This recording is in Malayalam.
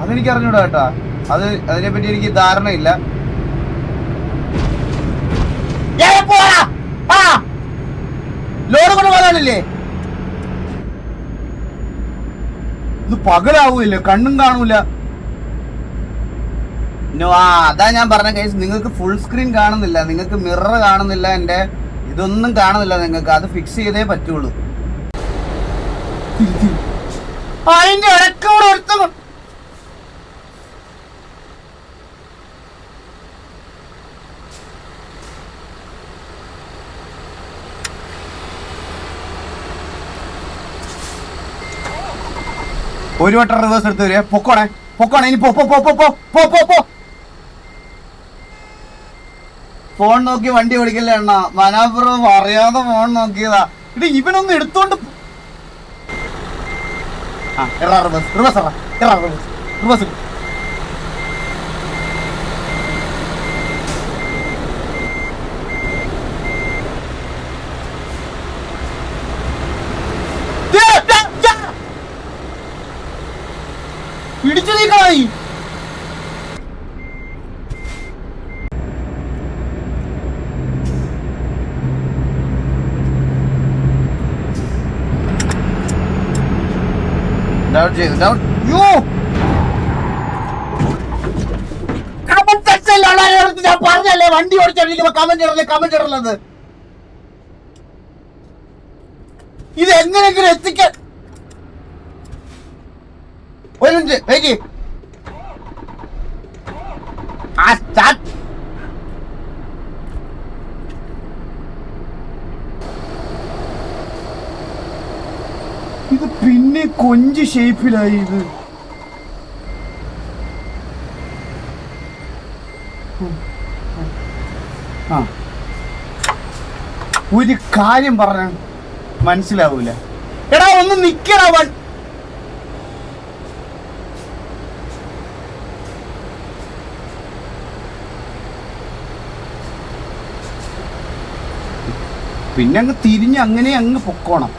അതെനിക്ക് അറിഞ്ഞൂടാ കേട്ടാ. അതിനെപ്പറ്റി എനിക്ക് ധാരണയില്ല. ലോഡ് കൊണ്ട് പോകാനില്ലേ? ഇത് പകലാവൂല്ലേ, കണ്ണും കാണൂല. അതാ ഞാൻ പറഞ്ഞ കേസ്. നിങ്ങൾക്ക് ഫുൾ സ്ക്രീൻ കാണുന്നില്ല, നിങ്ങൾക്ക് മിറർ കാണുന്നില്ല, എന്റെ ഇതൊന്നും കാണുന്നില്ല നിങ്ങൾക്ക്. അത് ഫിക്സ് ചെയ്തേ പറ്റുള്ളൂ. അതിന്റെ ഇടയ്ക്കൂടെ ഒരുത്തം ഒരു വട്ടം റിവേഴ്സ് എടുത്ത് വരിക. പൊക്കോണേ ഇനി പോ. ഫോൺ നോക്കി വണ്ടി ഓടിക്കല്ലേ എണ്ണ. മനാപുരം അറിയാതെ ഫോൺ നോക്കിയതാ. ഇത് ഇവനൊന്ന് എടുത്തോണ്ട് റിവേഴ്സ്. പിടിച്ചു നീക്കായി. ഞാൻ പറഞ്ഞല്ലേ വണ്ടി ഓടിച്ചിരിക്കുമ്പോ കമന്റ് ഇടലത്. ഇത് എങ്ങനെയെങ്കിലും എത്തിക്കാൻ ഒരു മിനിറ്റ് വെയിറ്റ്. ഇത് പിന്നെ കൊഞ്ച് ഷേപ്പിലായി. ഇത് ഒരു കാര്യം പറഞ്ഞ മനസ്സിലാവൂല. എടാ ഒന്ന് നിക്കടാ. പിന്നെ അങ്ങ് തിരിഞ്ഞ് അങ്ങനെ അങ്ങ് പൊക്കോണം.